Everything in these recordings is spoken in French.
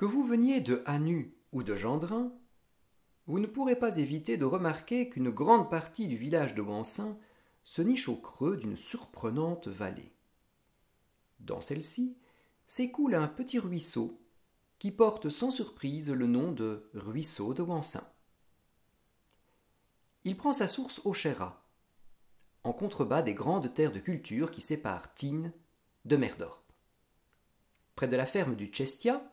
Que vous veniez de Hanu ou de Gendrin, vous ne pourrez pas éviter de remarquer qu'une grande partie du village de Wansin se niche au creux d'une surprenante vallée. Dans celle-ci s'écoule un petit ruisseau qui porte sans surprise le nom de ruisseau de Wansin. Il prend sa source au Chérat, en contrebas des grandes terres de culture qui séparent Tignes de Merdorp. Près de la ferme du Tchestia,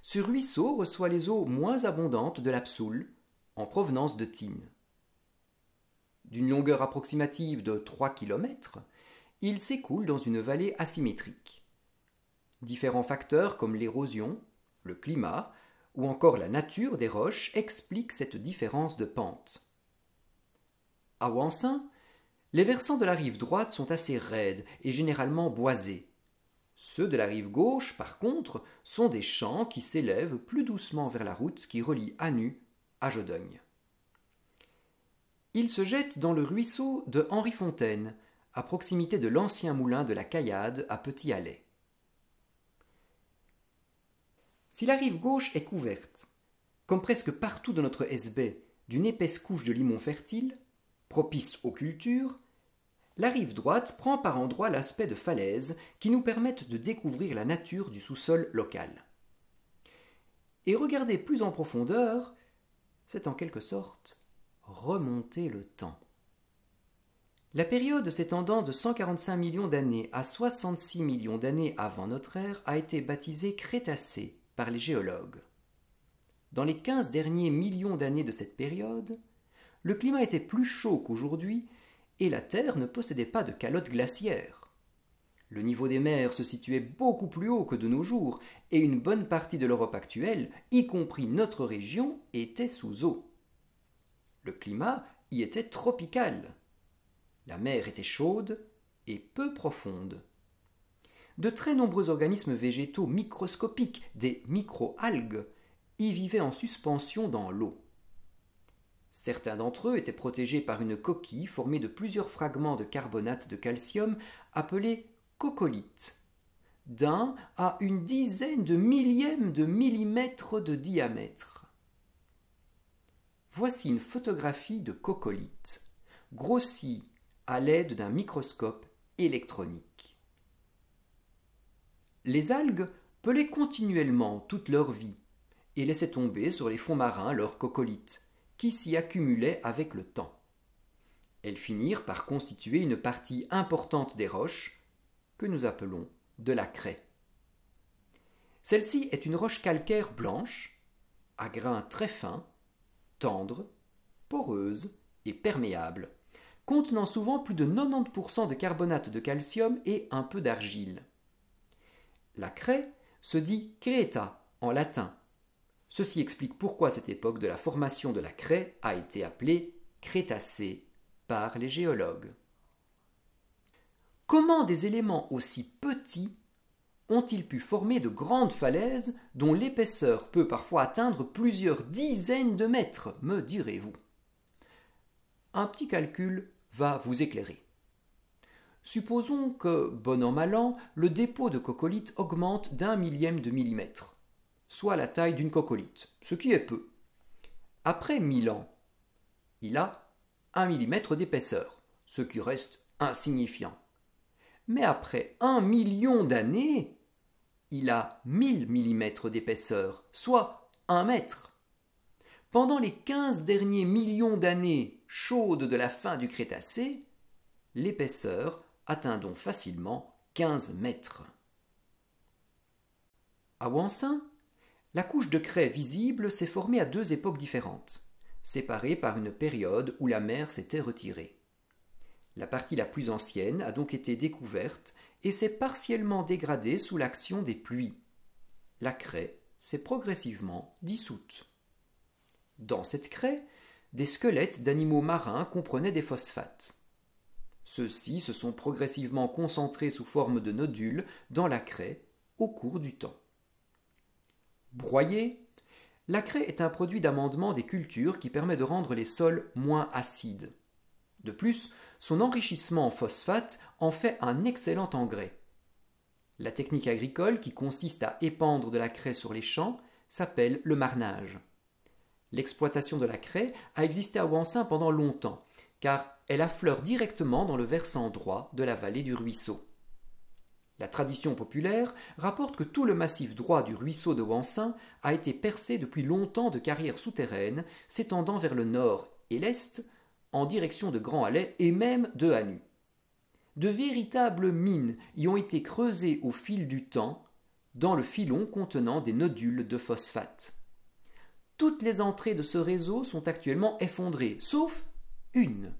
ce ruisseau reçoit les eaux moins abondantes de la Psoule, en provenance de Tignes. D'une longueur approximative de 3 km, il s'écoule dans une vallée asymétrique. Différents facteurs comme l'érosion, le climat ou encore la nature des roches expliquent cette différence de pente. À Wansin, les versants de la rive droite sont assez raides et généralement boisés. Ceux de la rive gauche, par contre, sont des champs qui s'élèvent plus doucement vers la route qui relie Hanu à Jodogne. Il se jette dans le ruisseau de Henri Fontaine, à proximité de l'ancien moulin de la Caillade à Petit Alais. Si la rive gauche est couverte, comme presque partout dans notre Hesbaye, d'une épaisse couche de limon fertile, propice aux cultures, la rive droite prend par endroits l'aspect de falaises qui nous permettent de découvrir la nature du sous-sol local. Et regarder plus en profondeur, c'est en quelque sorte remonter le temps. La période s'étendant de 145 millions d'années à 66 millions d'années avant notre ère a été baptisée Crétacé par les géologues. Dans les 15 derniers millions d'années de cette période, le climat était plus chaud qu'aujourd'hui et la Terre ne possédait pas de calotte glaciaire. Le niveau des mers se situait beaucoup plus haut que de nos jours et une bonne partie de l'Europe actuelle, y compris notre région, était sous eau. Le climat y était tropical. La mer était chaude et peu profonde. De très nombreux organismes végétaux microscopiques, des microalgues, y vivaient en suspension dans l'eau. Certains d'entre eux étaient protégés par une coquille formée de plusieurs fragments de carbonate de calcium appelés coccolithes, d'1 à une dizaine de millièmes de millimètre de diamètre. Voici une photographie de coccolithes, grossie à l'aide d'un microscope électronique. Les algues pelaient continuellement toute leur vie et laissaient tomber sur les fonds marins leurs coccolithes, qui s'y accumulaient avec le temps. Elles finirent par constituer une partie importante des roches, que nous appelons de la craie. Celle-ci est une roche calcaire blanche, à grains très fins, tendre, poreuse et perméable, contenant souvent plus de 90% de carbonate de calcium et un peu d'argile. La craie se dit creta en latin. Ceci explique pourquoi cette époque de la formation de la craie a été appelée Crétacé par les géologues. Comment des éléments aussi petits ont-ils pu former de grandes falaises dont l'épaisseur peut parfois atteindre plusieurs dizaines de mètres, me direz-vous? Un petit calcul va vous éclairer. Supposons que, bon an mal an, le dépôt de coccolithes augmente d'1 millième de millimètre, soit la taille d'une coccolithe, ce qui est peu. Après 1000 ans, il a 1 millimètre d'épaisseur, ce qui reste insignifiant. Mais après 1 million d'années, il a 1000 millimètres d'épaisseur, soit 1 mètre. Pendant les 15 derniers millions d'années chaudes de la fin du Crétacé, l'épaisseur atteint donc facilement 15 mètres. À Wansin, la couche de craie visible s'est formée à 2 époques différentes, séparées par une période où la mer s'était retirée. La partie la plus ancienne a donc été découverte et s'est partiellement dégradée sous l'action des pluies. La craie s'est progressivement dissoute. Dans cette craie, des squelettes d'animaux marins comprenaient des phosphates. Ceux-ci se sont progressivement concentrés sous forme de nodules dans la craie au cours du temps. Broyée, la craie est un produit d'amendement des cultures qui permet de rendre les sols moins acides. De plus, son enrichissement en phosphate en fait un excellent engrais. La technique agricole qui consiste à épandre de la craie sur les champs s'appelle le marnage. L'exploitation de la craie a existé à Ouanssin pendant longtemps, car elle affleure directement dans le versant droit de la vallée du ruisseau. La tradition populaire rapporte que tout le massif droit du ruisseau de Ouanssin a été percé depuis longtemps de carrières souterraines s'étendant vers le nord et l'est, en direction de Grand Hallet et même de Hanu. De véritables mines y ont été creusées au fil du temps dans le filon contenant des nodules de phosphate. Toutes les entrées de ce réseau sont actuellement effondrées, sauf une,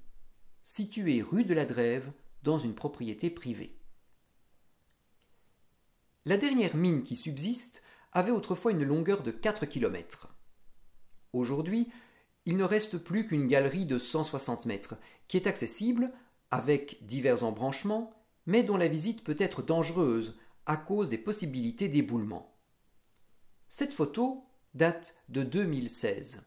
située rue de la Drève dans une propriété privée. La dernière mine qui subsiste avait autrefois une longueur de 4 km. Aujourd'hui, il ne reste plus qu'une galerie de 160 mètres, qui est accessible avec divers embranchements, mais dont la visite peut être dangereuse à cause des possibilités d'éboulement. Cette photo date de 2016.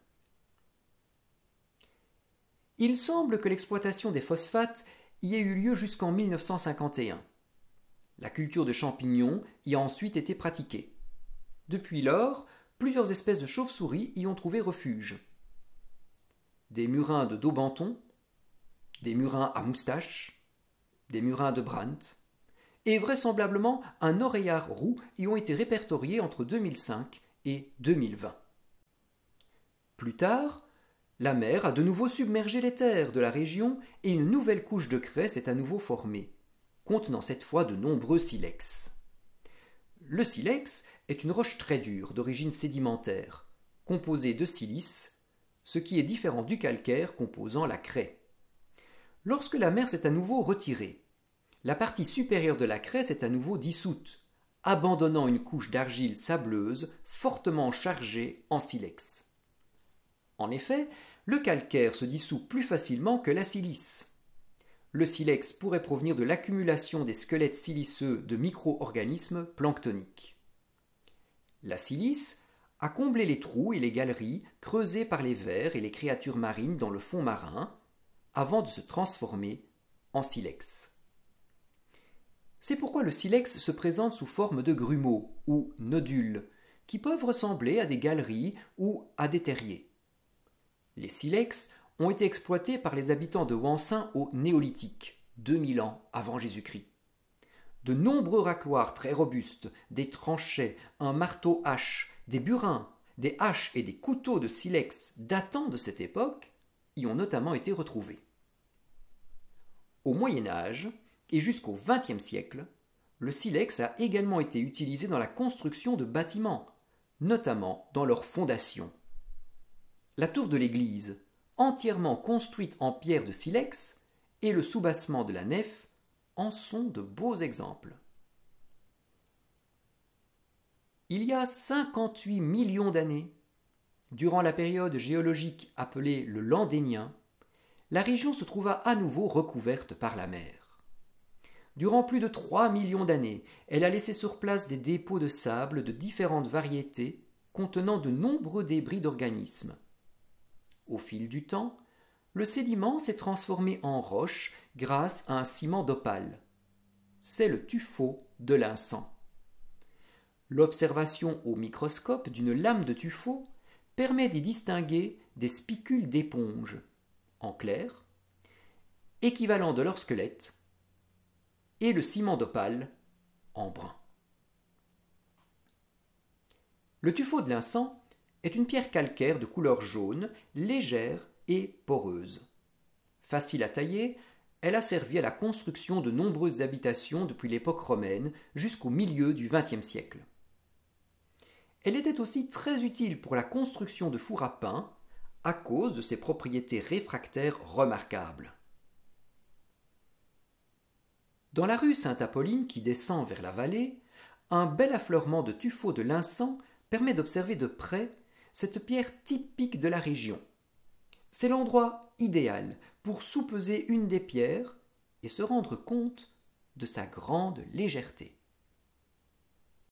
Il semble que l'exploitation des phosphates y ait eu lieu jusqu'en 1951. La culture de champignons y a ensuite été pratiquée. Depuis lors, plusieurs espèces de chauves-souris y ont trouvé refuge. Des murins de Daubenton, des murins à moustache, des murins de Brandt, et vraisemblablement un oreillard roux y ont été répertoriés entre 2005 et 2020. Plus tard, la mer a de nouveau submergé les terres de la région et une nouvelle couche de craie s'est à nouveau formée, contenant cette fois de nombreux silex. Le silex est une roche très dure d'origine sédimentaire, composée de silice, ce qui est différent du calcaire composant la craie. Lorsque la mer s'est à nouveau retirée, la partie supérieure de la craie s'est à nouveau dissoute, abandonnant une couche d'argile sableuse fortement chargée en silex. En effet, le calcaire se dissout plus facilement que la silice. Le silex pourrait provenir de l'accumulation des squelettes siliceux de micro-organismes planctoniques. La silice a comblé les trous et les galeries creusés par les vers et les créatures marines dans le fond marin, avant de se transformer en silex. C'est pourquoi le silex se présente sous forme de grumeaux ou nodules, qui peuvent ressembler à des galeries ou à des terriers. Les silex ont été exploités par les habitants de Ouanssin au Néolithique, 2000 ans avant Jésus-Christ. De nombreux racloirs très robustes, des tranchets, un marteau-hache, des burins, des haches et des couteaux de silex datant de cette époque y ont notamment été retrouvés. Au Moyen Âge et jusqu'au XXe siècle, le silex a également été utilisé dans la construction de bâtiments, notamment dans leurs fondations. La tour de l'église, entièrement construite en pierre de silex, et le soubassement de la nef en sont de beaux exemples. Il y a 58 millions d'années, durant la période géologique appelée le Landénien, la région se trouva à nouveau recouverte par la mer. Durant plus de 3 millions d'années, elle a laissé sur place des dépôts de sable de différentes variétés contenant de nombreux débris d'organismes. Au fil du temps, le sédiment s'est transformé en roche grâce à un ciment d'opale. C'est le tuffeau de l'Insant. L'observation au microscope d'une lame de tuffeau permet d'y distinguer des spicules d'éponge, en clair, équivalent de leur squelette, et le ciment d'opale, en brun. Le tuffeau de l'Insant est une pierre calcaire de couleur jaune, légère et poreuse. Facile à tailler, elle a servi à la construction de nombreuses habitations depuis l'époque romaine jusqu'au milieu du XXe siècle. Elle était aussi très utile pour la construction de fours à pain à cause de ses propriétés réfractaires remarquables. Dans la rue Sainte-Apolline qui descend vers la vallée, un bel affleurement de tuffeau de l'Insant permet d'observer de près cette pierre typique de la région. C'est l'endroit idéal pour soupeser une des pierres et se rendre compte de sa grande légèreté.